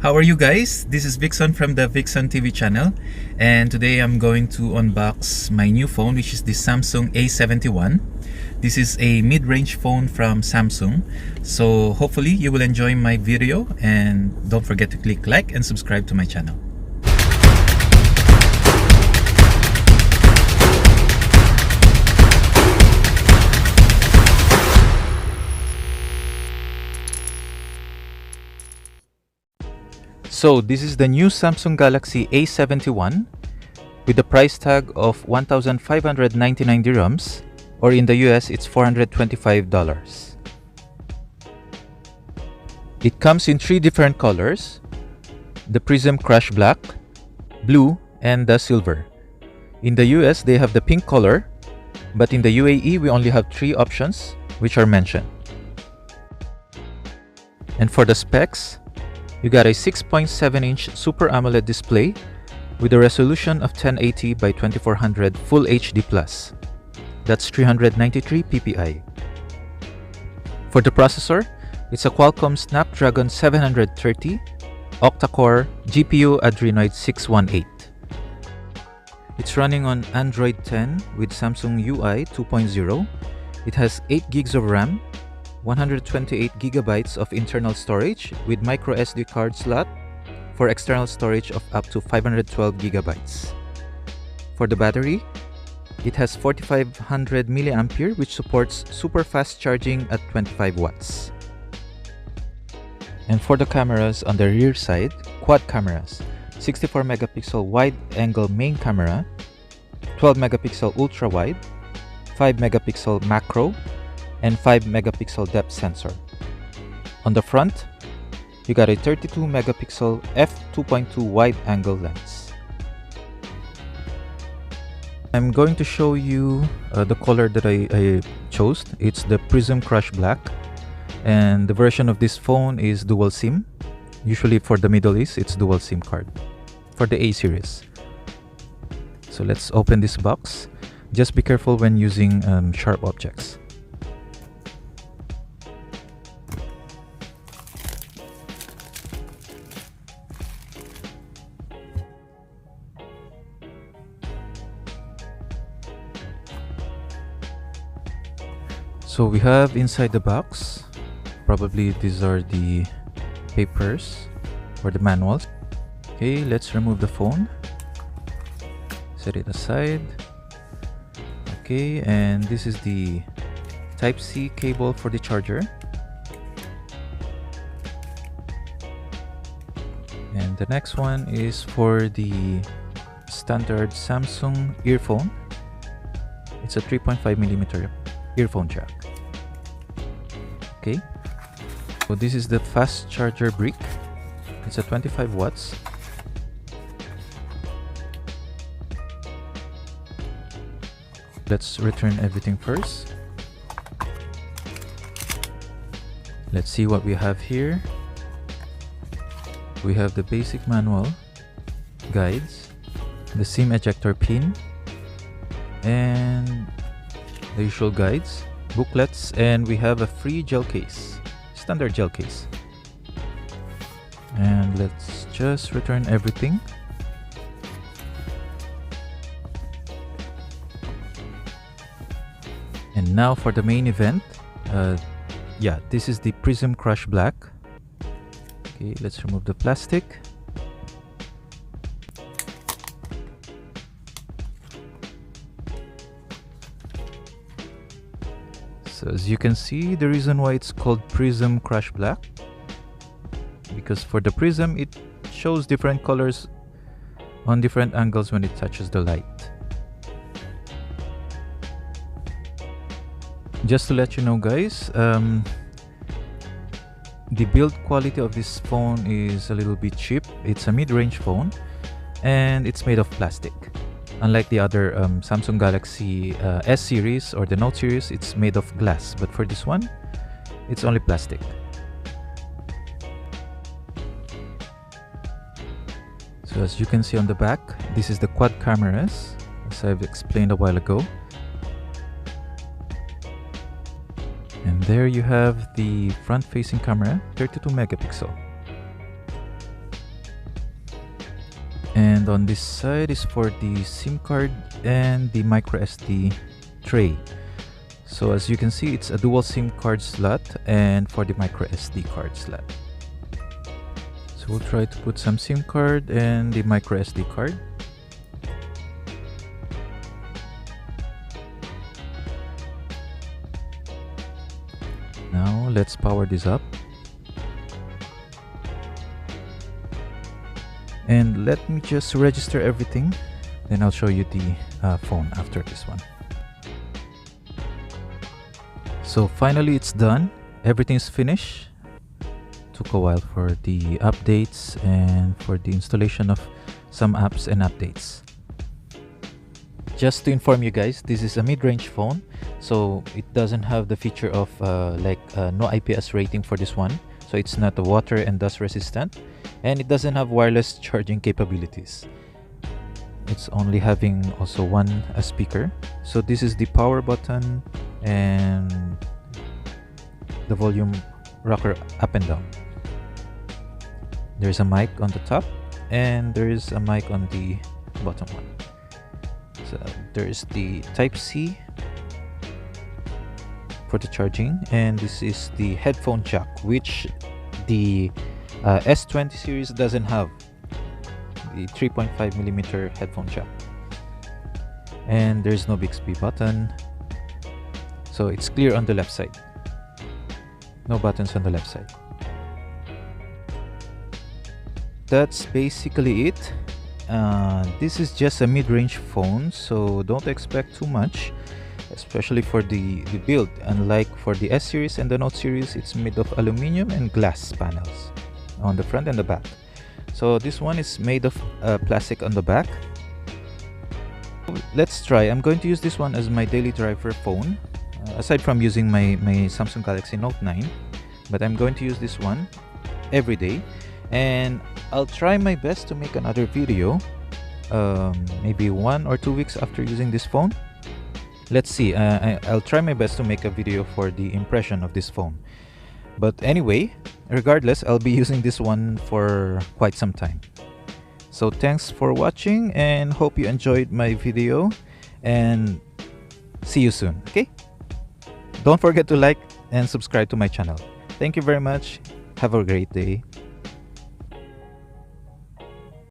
How are you guys? This is Vixon from the Vixon TV channel, and today I'm going to unbox my new phone, which is the Samsung A71. This is a mid-range phone from Samsung, so hopefully you will enjoy my video, and don't forget to click like and subscribe to my channel. So this is the new Samsung Galaxy A71 with the price tag of 1,599 dirhams, or in the US it's $425. It comes in three different colors: the Prism Crush Black, Blue, and the Silver. In the US they have the pink color, but in the UAE we only have three options which are mentioned. And for the specs, you got a 6.7-inch Super AMOLED display with a resolution of 1080 by 2400 Full HD+. That's 393 ppi. For the processor, it's a Qualcomm Snapdragon 730 octa-core GPU Adrenoid 618. It's running on Android 10 with Samsung UI 2.0. It has 8 gigs of RAM, 128 gigabytes of internal storage with micro SD card slot for external storage of up to 512 gigabytes. For the battery, it has 4500 milliampere, which supports super fast charging at 25 watts. And for the cameras on the rear side, quad cameras: 64 megapixel wide angle main camera, 12 megapixel ultra wide, 5 megapixel macro, and 5 megapixel depth sensor. On the front, you got a 32 megapixel f2.2 wide angle lens. I'm going to show you the color that I chose. It's the Prism Crush Black, and the version of this phone is dual SIM. Usually for the Middle East, it's dual SIM card for the A series. So let's open this box. Just be careful when using sharp objects. So we have inside the box, probably these are the papers or the manuals. Okay, let's remove the phone, set it aside. Okay, and this is the Type-C cable for the charger. And the next one is for the standard Samsung earphone. It's a 3.5mm earphone jack. Okay, so this is the fast charger brick. It's a 25 watts. Let's return everything first. Let's see what we have here. We have the basic manual, guides, the SIM ejector pin, and the usual guides, booklets, and we have a free gel case, standard gel case. And let's just return everything. And now for the main event. Yeah, this is the Prism Crush Black. Okay, let's remove the plastic. So as you can see, the reason why it's called Prism Crush Black, because for the prism it shows different colors on different angles when it touches the light. Just to let you know, guys, the build quality of this phone is a little bit cheap. It's a mid-range phone and it's made of plastic. Unlike the other Samsung Galaxy S series or the Note series, it's made of glass, but for this one, it's only plastic. So as you can see on the back, this is the quad cameras, as I've explained a while ago. And there you have the front-facing camera, 32 megapixel. And on this side is for the SIM card and the micro SD tray. So as you can see, it's a dual SIM card slot and for the micro SD card slot. So we'll try to put some SIM card and the micro SD card. Now let's power this up. And let me just register everything, then I'll show you the phone after this one. So finally it's done, everything's finished. Took a while for the updates and for the installation of some apps and updates. Just to inform you guys, this is a mid-range phone, so it doesn't have the feature of no IPS rating for this one. So it's not water and dust resistant, and it doesn't have wireless charging capabilities. It's only having also one speaker. So this is the power button and the volume rocker up and down. There's a mic on the top and there is a mic on the bottom one. So there's the Type-C for the charging, and this is the headphone jack, which the S20 series doesn't have, the 3.5mm headphone jack. And there's no Bixby button, so it's clear on the left side. No buttons on the left side. That's basically it. This is just a mid-range phone, so don't expect too much, especially for the build. Unlike for the S series and the Note series, it's made of aluminum and glass panels on the front and the back. So this one is made of plastic on the back. Let's try. I'm going to use this one as my daily driver phone, aside from using my Samsung Galaxy Note 9, but I'm going to use this one every day, and I'll try my best to make another video maybe 1 or 2 weeks after using this phone. Let's see. I'll try my best to make a video for the impression of this phone. But anyway, regardless, I'll be using this one for quite some time. So thanks for watching and hope you enjoyed my video, and see you soon. Okay? Don't forget to like and subscribe to my channel. Thank you very much. Have a great day.